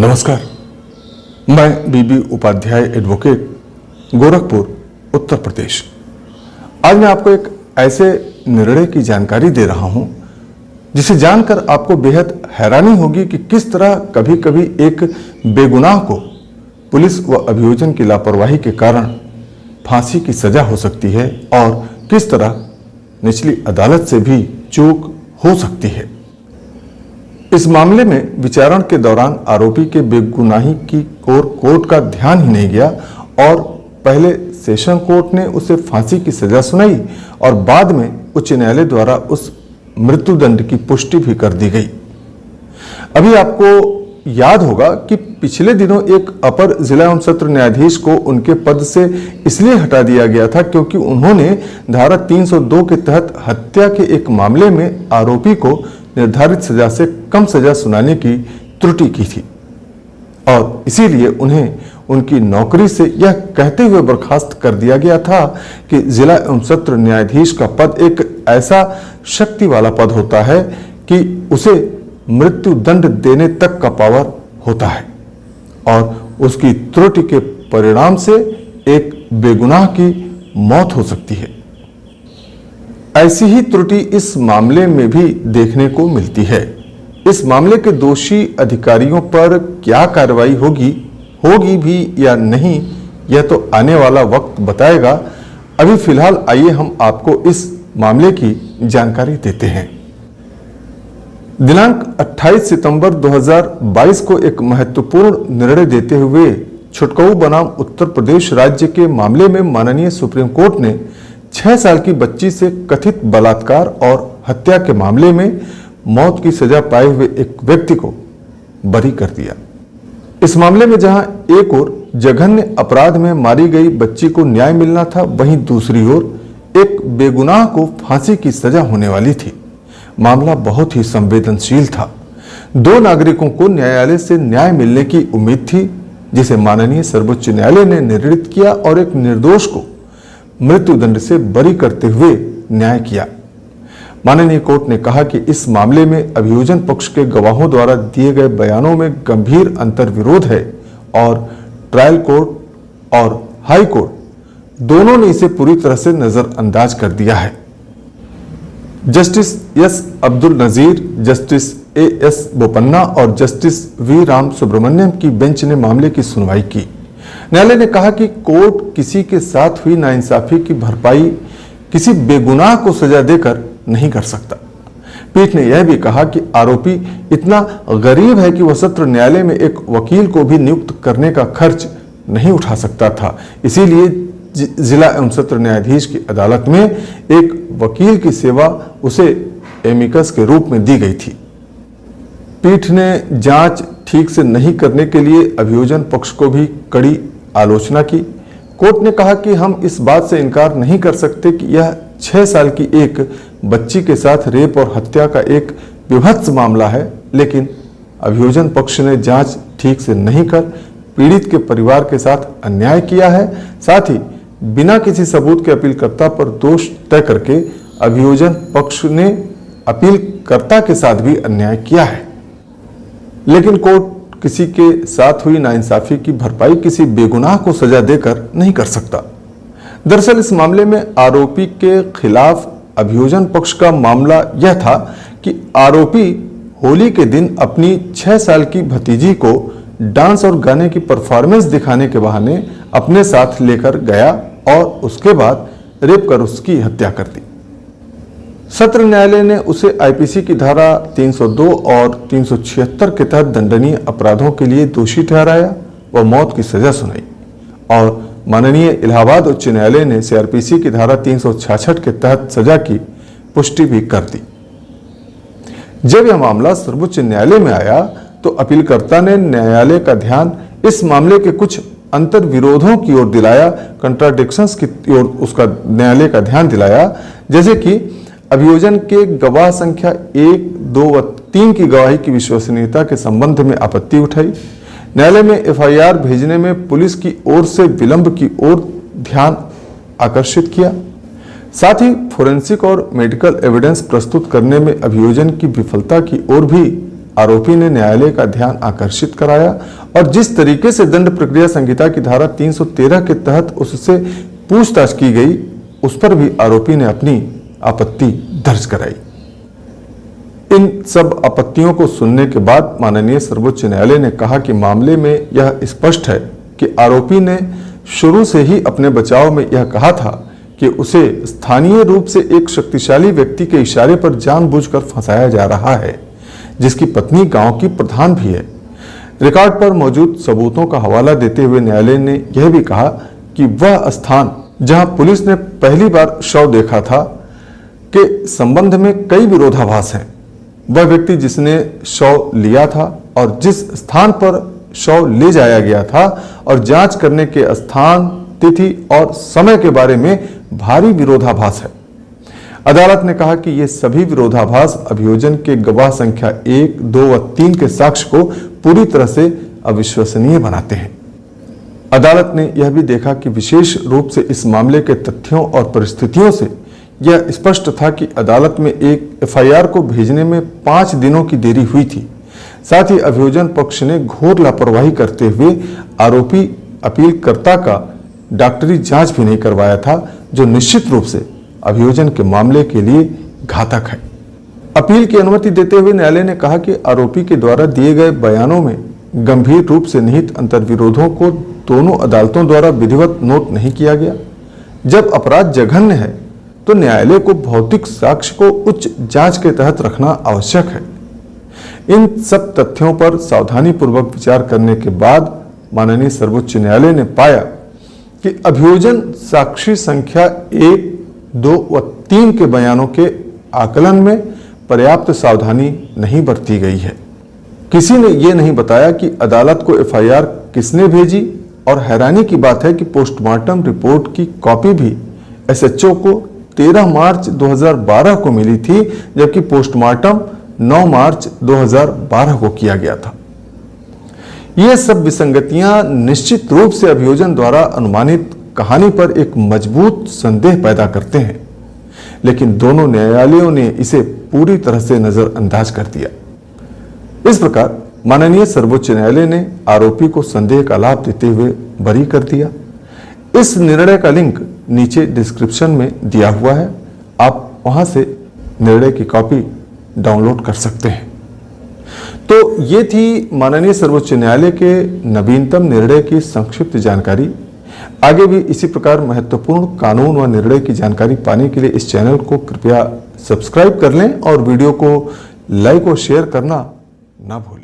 नमस्कार, मैं बीबी उपाध्याय एडवोकेट, गोरखपुर, उत्तर प्रदेश। आज मैं आपको एक ऐसे निर्णय की जानकारी दे रहा हूं जिसे जानकर आपको बेहद हैरानी होगी कि किस तरह कभी कभी एक बेगुनाह को पुलिस व अभियोजन की लापरवाही के कारण फांसी की सजा हो सकती है और किस तरह निचली अदालत से भी चूक हो सकती है। इस मामले में विचारण के दौरान आरोपी के बेगुनाही की ओर कोर्ट का ध्यान ही नहीं गया और पहले सेशन कोर्ट ने उसे फांसी की सजा सुनाई और बाद में उच्च न्यायालय द्वारा उस मृत्युदंड की पुष्टि भी कर दी गई। अभी आपको याद होगा कि पिछले दिनों एक अपर जिला एवं सत्र न्यायाधीश को उनके पद से इसलिए हटा दिया गया था क्योंकि उन्होंने धारा 302 के तहत हत्या के एक मामले में आरोपी को निर्धारित सजा से कम सजा सुनाने की त्रुटि की थी और इसीलिए उन्हें उनकी नौकरी से यह कहते हुए बर्खास्त कर दिया गया था कि जिला एवं सत्र न्यायाधीश का पद एक ऐसा शक्ति वाला पद होता है कि उसे मृत्यु दंड देने तक का पावर होता है और उसकी त्रुटि के परिणाम से एक बेगुनाह की मौत हो सकती है। ऐसी ही त्रुटि इस मामले में भी देखने को मिलती है। इस मामले के दोषी अधिकारियों पर क्या कार्रवाई होगी भी या नहीं, यह तो आने वाला वक्त बताएगा। अभी फिलहाल आइए हम आपको इस मामले की जानकारी देते हैं। दिनांक 28 सितंबर 2022 को एक महत्वपूर्ण निर्णय देते हुए छुटकाऊ बनाम उत्तर प्रदेश राज्य के मामले में माननीय सुप्रीम कोर्ट ने 6 साल की बच्ची से कथित बलात्कार और हत्या के मामले में मौत की सजा पाए हुए एक व्यक्ति को बरी कर दिया। इस मामले में जहां एक ओर जघन्य अपराध में मारी गई बच्ची को न्याय मिलना था, वहीं दूसरी ओर एक बेगुनाह को फांसी की सजा होने वाली थी। मामला बहुत ही संवेदनशील था। दो नागरिकों को न्यायालय से न्याय मिलने की उम्मीद थी जिसे माननीय सर्वोच्च न्यायालय ने निर्णित किया और एक निर्दोष को मृत्युदंड से बरी करते हुए न्याय किया। माननीय कोर्ट ने कहा कि इस मामले में अभियोजन पक्ष के गवाहों द्वारा दिए गए बयानों में गंभीर अंतर्विरोध है और ट्रायल कोर्ट और हाई कोर्ट दोनों ने इसे पूरी तरह से नजरअंदाज कर दिया है। Justice S Abdul Nazeer, justice as Bopanna और जस्टिस वी राम सुब्रमण्यम की बेंच ने मामले की सुनवाई की। न्यायालय ने कहा कि कोर्ट किसी के साथ हुई नाइंसाफी की भरपाई किसी बेगुनाह को सजा देकर नहीं कर सकता। पीठ ने यह भी कहा कि आरोपी इतना गरीब है कि वह सत्र न्यायालय में एक वकील को भी नियुक्त करने का खर्च नहीं उठा सकता था। इसीलिए जिला एवं सत्र न्यायाधीश की अदालत में एक वकील की सेवा उसे एमिकस के रूप में दी गई थी। पीठ ने जांच ठीक से नहीं करने के लिए अभियोजन पक्ष को भी कड़ी आलोचना की। कोर्ट ने कहा कि हम इस बात से इनकार नहीं कर सकते कि यह 6 साल की एक बच्ची के साथ रेप और हत्या का एक विभत्स मामला है, लेकिन अभियोजन पक्ष ने जांच ठीक से नहीं कर पीड़ित के परिवार के साथ अन्याय किया है। साथ ही बिना किसी सबूत के अपीलकर्ता पर दोष तय करके अभियोजन पक्ष ने अपीलकर्ता के साथ भी अन्याय किया है। लेकिन कोर्ट किसी के साथ हुई नाइंसाफी की भरपाई किसी बेगुनाह को सजा देकर नहीं कर सकता। दरअसल इस मामले में आरोपी के खिलाफ अभियोजन पक्ष का मामला यह था कि आरोपी होली के दिन अपनी 6 साल की भतीजी को डांस और गाने की परफॉर्मेंस दिखाने के बहाने अपने साथ लेकर गया और उसके बाद रेप कर उसकी हत्या कर दी। सत्र न्यायालय ने उसे आईपीसी की धारा 302 और 376 के तहत दंडनीय अपराधों के लिए दोषी ठहराया व मौत की सजा सुनाई और माननीय इलाहाबाद उच्च न्यायालय ने सीआरपीसी की धारा 366 के तहत सजा की पुष्टि भी कर दी। जब यह मामला सर्वोच्च न्यायालय में आया तो अपीलकर्ता ने न्यायालय का ध्यान इस मामले के कुछ अंतर विरोधों की ओर दिलाया, कंट्राडिक्शंस की ओर उसका न्यायालय का ध्यान दिलाया। जैसे कि अभियोजन के गवाह संख्या 1, 2 व 3 की गवाही की विश्वसनीयता के संबंध में आपत्ति उठाई। न्यायालय में एफआईआर भेजने में पुलिस की ओर से विलंब की ओर ध्यान आकर्षित किया। साथ ही फोरेंसिक और मेडिकल एविडेंस प्रस्तुत करने में अभियोजन की विफलता की ओर भी आरोपी ने न्यायालय का ध्यान आकर्षित कराया और जिस तरीके से दंड प्रक्रिया संहिता की धारा 313 के तहत उससे पूछताछ की गई, उस पर भी आरोपी ने अपनी आपत्ति दर्ज कराई। इन सब आपत्तियों को सुनने के बाद माननीय सर्वोच्च न्यायालय ने कहा कि मामले में यह स्पष्ट है कि आरोपी ने शुरू से ही अपने बचाव में यह कहा था कि उसे स्थानीय रूप से एक शक्तिशाली व्यक्ति के इशारे पर जानबूझकर फंसाया जा रहा है, जिसकी पत्नी गांव की प्रधान भी है। रिकॉर्ड पर मौजूद सबूतों का हवाला देते हुए न्यायालय ने यह भी कहा कि वह स्थान जहां पुलिस ने पहली बार शव देखा था के संबंध में कई विरोधाभास हैं। वह व्यक्ति जिसने शव लिया था और जिस स्थान पर शव ले जाया गया था और जांच करने के स्थान, तिथि और समय के बारे में भारी विरोधाभास है। अदालत ने कहा कि ये सभी विरोधाभास अभियोजन के गवाह संख्या 1, 2 व 3 के साक्ष्य को पूरी तरह से अविश्वसनीय बनाते हैं। अदालत ने यह भी देखा कि विशेष रूप से इस मामले के तथ्यों और परिस्थितियों से यह स्पष्ट था कि अदालत में एक एफआईआर को भेजने में 5 दिनों की देरी हुई थी। साथ ही अभियोजन पक्ष ने घोर लापरवाही करते हुए आरोपी अपीलकर्ता का डॉक्टरी जांच भी नहीं करवाया था, जो निश्चित रूप से अभियोजन के मामले के लिए घातक है। अपील की अनुमति देते हुए न्यायालय ने कहा कि आरोपी के द्वारा दिए गए बयानों में गंभीर रूप से निहित अंतर्विरोधों को दोनों अदालतों द्वारा विधिवत नोट नहीं किया गया। जब अपराध जघन्य है तो न्यायालय को भौतिक साक्ष्य को उच्च जांच के तहत रखना आवश्यक है। इन सब तथ्यों पर सावधानीपूर्वक विचार करने के बाद माननीय सर्वोच्च न्यायालय ने पाया कि अभियोजन साक्षी संख्या 1, 2 व 3 के बयानों के आकलन में पर्याप्त सावधानी नहीं बरती गई है। किसी ने यह नहीं बताया कि अदालत को एफआईआर किसने भेजी और हैरानी की बात है कि पोस्टमार्टम रिपोर्ट की कॉपी भी एसएचओ को 13 मार्च 2012 को मिली थी, जबकि पोस्टमार्टम 9 मार्च 2012 को किया गया था। ये सब विसंगतियां निश्चित रूप से अभियोजन द्वारा अनुमानित कहानी पर एक मजबूत संदेह पैदा करते हैं, लेकिन दोनों न्यायालयों ने इसे पूरी तरह से नजरअंदाज कर दिया। इस प्रकार माननीय सर्वोच्च न्यायालय ने आरोपी को संदेह का लाभ देते हुए बरी कर दिया। इस निर्णय का लिंक नीचे डिस्क्रिप्शन में दिया हुआ है, आप वहां से निर्णय की कॉपी डाउनलोड कर सकते हैं। तो ये थी माननीय सर्वोच्च न्यायालय के नवीनतम निर्णय की संक्षिप्त जानकारी। आगे भी इसी प्रकार महत्वपूर्ण कानून व निर्णय की जानकारी पाने के लिए इस चैनल को कृपया सब्सक्राइब कर लें और वीडियो को लाइक और शेयर करना ना भूलें।